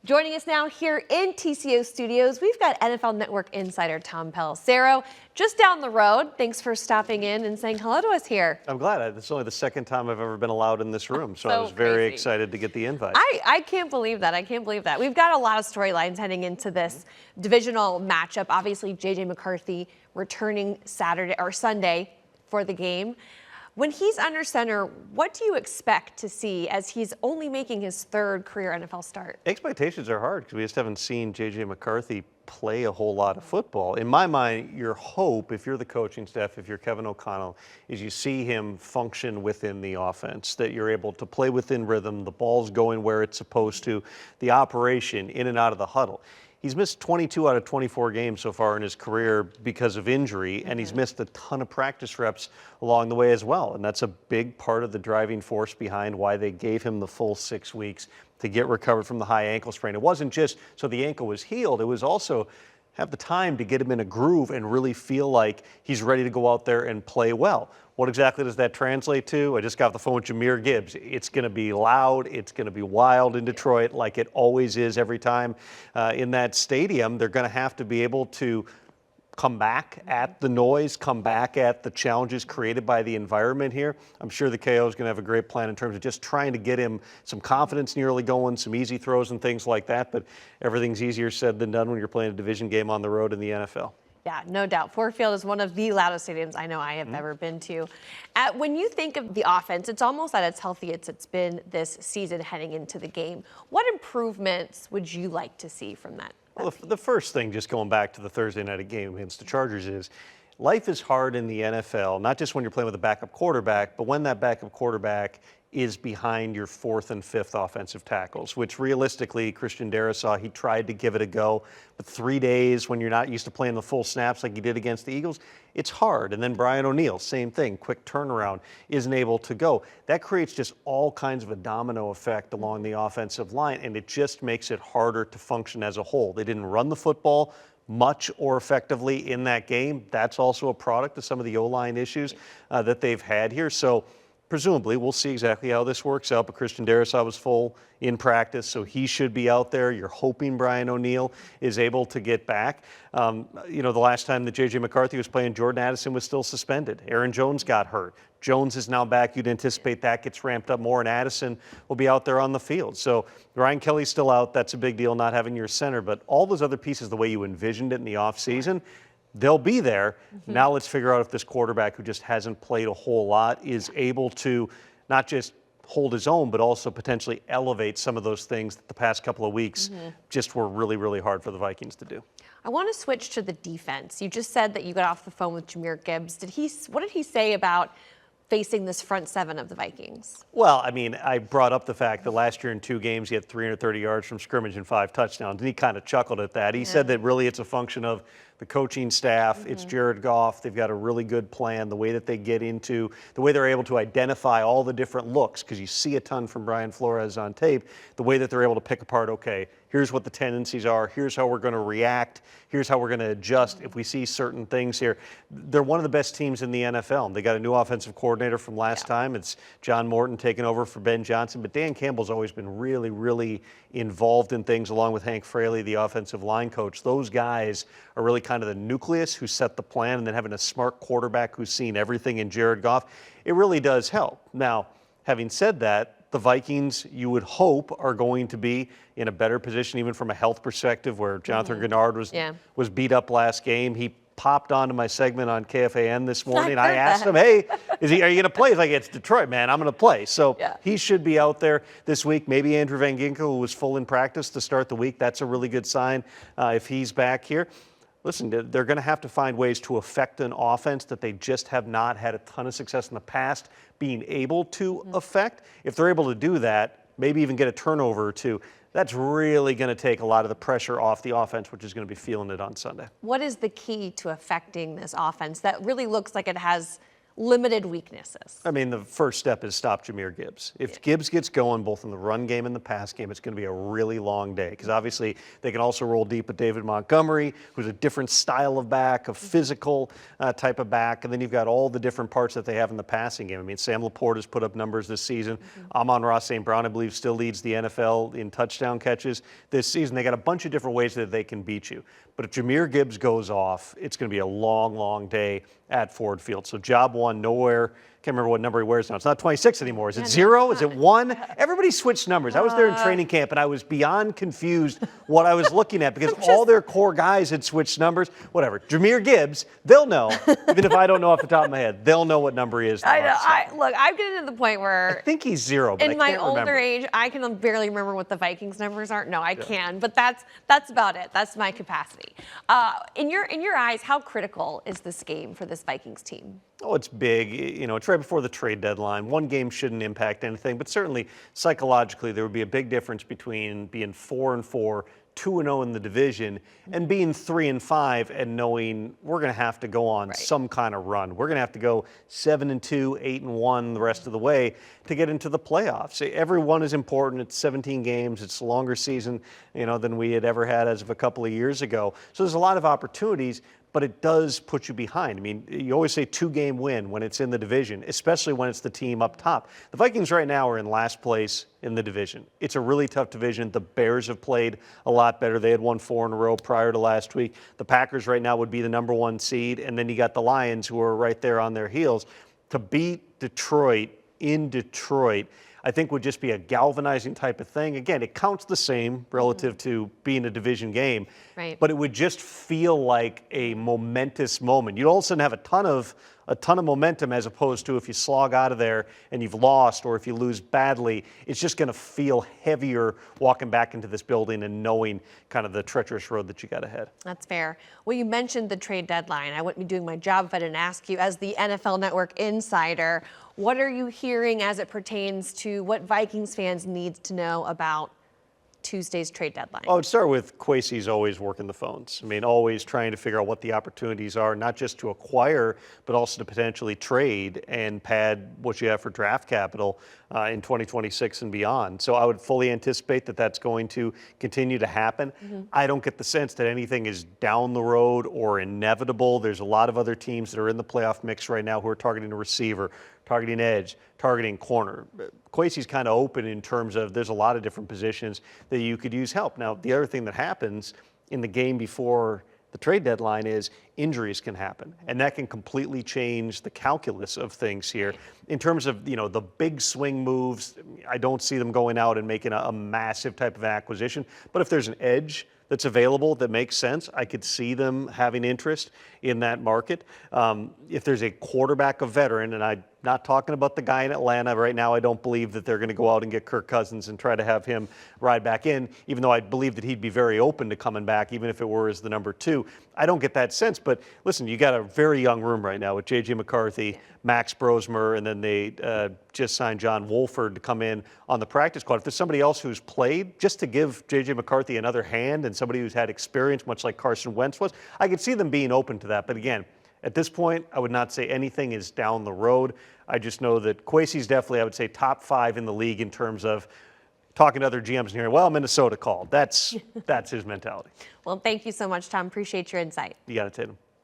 Joining us now here in TCO Studios, we've got NFL Network insider Tom Pelissero just down the road. Thanks for stopping in and saying hello to us here. I'm glad. It's only the second time I've ever been allowed in this room, so I was very excited to get the invite. I can't believe that. I can't believe that. We've got a lot of storylines heading into this divisional matchup. Obviously, J.J. McCarthy returning Sunday for the game. When he's under center, what do you expect to see as he's only making his third career NFL start? Expectations are hard because we just haven't seen J.J. McCarthy play a whole lot of football. In my mind, your hope, if you're the coaching staff, if you're Kevin O'Connell, is you see him function within the offense, that you're able to play within rhythm, the ball's going where it's supposed to, the operation in and out of the huddle. He's missed 22 out of 24 games so far in his career because of injury, and he's missed a ton of practice reps along the way as well. And that's a big part of the driving force behind why they gave him the full 6 weeks to get recovered from the high ankle sprain. It wasn't just so the ankle was healed, it was also have the time to get him in a groove and really feel like he's ready to go out there and play well. What exactly does that translate to? I just got off the phone with Jahmyr Gibbs. It's going to be loud. It's going to be wild in Detroit like it always is every time in that stadium. They're going to have to be able to come back at the noise, come back at the challenges created by the environment here. I'm sure the KO is going to have a great plan in terms of just trying to get him some confidence in the early going, some easy throws and things like that. But everything's easier said than done when you're playing a division game on the road in the NFL. Yeah, no doubt. Ford Field is one of the loudest stadiums I know I have ever been to. When you think of the offense, it's almost at its healthiest it's been this season heading into the game. What improvements would you like to see from that? Well, the first thing, just going back to the Thursday night game against the Chargers, is life is hard in the NFL, not just when you're playing with a backup quarterback, but when that backup quarterback is behind your fourth and fifth offensive tackles, which realistically, Christian Darrisaw, he tried to give it a go, but 3 days when you're not used to playing the full snaps like he did against the Eagles, it's hard. And then Brian O'Neill, same thing, quick turnaround, isn't able to go. That creates just all kinds of a domino effect along the offensive line, and it just makes it harder to function as a whole. They didn't run the football much or effectively in that game. That's also a product of some of the O-line issues that they've had here. So presumably, we'll see exactly how this works out, but Christian Darrisaw was full in practice, so he should be out there. You're hoping Brian O'Neill is able to get back. The last time that J.J. McCarthy was playing, Jordan Addison was still suspended. Aaron Jones got hurt. Jones is now back. You'd anticipate that gets ramped up more, and Addison will be out there on the field. So Ryan Kelly's still out. That's a big deal, not having your center. But all those other pieces, the way you envisioned it in the offseason, they'll be there. Now let's figure out if this quarterback who just hasn't played a whole lot is able to not just hold his own, but also potentially elevate some of those things that the past couple of weeks just were really, really hard for the Vikings to do. I want to switch to the defense. You just said that you got off the phone with Jahmyr Gibbs. What did he say about facing this front seven of the Vikings? Well, I mean, I brought up the fact that last year in 2 games he had 330 yards from scrimmage and 5 touchdowns, and he kind of chuckled at that. He said that really it's a function of the coaching staff. It's Jared Goff. They've got a really good plan, the way that they get into, the way they're able to identify all the different looks, because you see a ton from Brian Flores on tape, the way that they're able to pick apart, okay, here's what the tendencies are, here's how we're going to react, here's how we're going to adjust if we see certain things here. They're one of the best teams in the NFL. They got a new offensive coordinator from last time. It's John Morton taking over for Ben Johnson, but Dan Campbell's always been really, really involved in things along with Hank Fraley, the offensive line coach. Those guys are really kind of the nucleus who set the plan, and then having a smart quarterback who's seen everything in Jared Goff, it really does help. Now, having said that, the Vikings, you would hope, are going to be in a better position even from a health perspective, where Jonathan Gennard was beat up last game. He popped onto my segment on KFAN this morning. I asked him, hey, are you going to play? He's like, it's Detroit, man. I'm going to play. So he should be out there this week. Maybe Andrew Van Ginkel, who was full in practice to start the week. That's a really good sign if he's back here. Listen, they're going to have to find ways to affect an offense that they just have not had a ton of success in the past being able to affect. If they're able to do that, maybe even get a turnover or two, that's really going to take a lot of the pressure off the offense, which is going to be feeling it on Sunday. What is the key to affecting this offense that really looks like it has limited weaknesses? I mean, the first step is stop Jahmyr Gibbs. If Gibbs gets going both in the run game and the pass game, it's going to be a really long day because obviously they can also roll deep with David Montgomery, who's a different style of back, a physical type of back, and then you've got all the different parts that they have in the passing game. I mean, Sam Laporte has put up numbers this season. Amon-Ra St. Brown, I believe, still leads the NFL in touchdown catches this season. They got a bunch of different ways that they can beat you. But if Jahmyr Gibbs goes off, it's going to be a long, long day at Ford Field. So job one, nowhere. Can't remember what number he wears now. It's not 26 anymore. Is it 0? Is it 1? Everybody switched numbers. I was there in training camp, and I was beyond confused what I was looking at because all their core guys had switched numbers. Whatever. Jahmyr Gibbs, they'll know. Even if I don't know off the top of my head, they'll know what number he is. I know. Look, I'm getting to the point where I think he's 0, but in I can't my older remember. age, I can barely remember what the Vikings numbers are. No, I can, but that's about it. That's my capacity. In your eyes, how critical is this game for this Vikings team? Oh, it's big. You know, it's right before the trade deadline. One game shouldn't impact anything, but certainly psychologically there would be a big difference between being 4-4, 2-0 in the division, and being 3-5 and knowing we're going to have to go on some kind of run. We're going to have to go 7-2, 8-1 the rest of the way to get into the playoffs. Every one is important. It's 17 games. It's a longer season, than we had ever had as of a couple of years ago. So there's a lot of opportunities, but it does put you behind. I mean, you always say 2-game win when it's in the division, especially when it's the team up top. The Vikings right now are in last place in the division. It's a really tough division. The Bears have played a lot better. They had won 4 in a row prior to last week. The Packers right now would be the number 1 seed, and then you got the Lions who are right there on their heels. To beat Detroit in Detroit, I think would just be a galvanizing type of thing. Again, it counts the same relative to being a division game, but it would just feel like a momentous moment. You'd all of a sudden have a ton of momentum as opposed to if you slog out of there and you've lost or if you lose badly, it's just going to feel heavier walking back into this building and knowing kind of the treacherous road that you got ahead. That's fair. Well, you mentioned the trade deadline. I wouldn't be doing my job if I didn't ask you, as the NFL Network insider, what are you hearing as it pertains to what Vikings fans need to know about Tuesday's trade deadline? I would start with Kwesi's always working the phones. I mean, always trying to figure out what the opportunities are, not just to acquire, but also to potentially trade and pad what you have for draft capital in 2026 and beyond. So I would fully anticipate that that's going to continue to happen. I don't get the sense that anything is down the road or inevitable. There's a lot of other teams that are in the playoff mix right now who are targeting a receiver, targeting edge, targeting corner. Kwesi's kind of open in terms of there's a lot of different positions that you could use help. Now, the other thing that happens in the game before the trade deadline is injuries can happen, and that can completely change the calculus of things here. In terms of, the big swing moves, I don't see them going out and making a massive type of acquisition, but if there's an edge that's available that makes sense, I could see them having interest in that market. If there's a quarterback, a veteran, and I'm not talking about the guy in Atlanta right now, I don't believe that they're going to go out and get Kirk Cousins and try to have him ride back in, even though I believe that he'd be very open to coming back, even if it were as the number 2. I don't get that sense, but listen, you got a very young room right now with J.J. McCarthy, Max Brosmer, and then they just signed John Wolford to come in on the practice squad. If there's somebody else who's played, just to give J.J. McCarthy another hand and somebody who's had experience, much like Carson Wentz was, I could see them being open to that. But again, at this point, I would not say anything is down the road. I just know that Kwesi's definitely, I would say, top 5 in the league in terms of talking to other GMs and hearing, well, Minnesota called. That's his mentality. Well, thank you so much, Tom. Appreciate your insight. You got it, Tatum.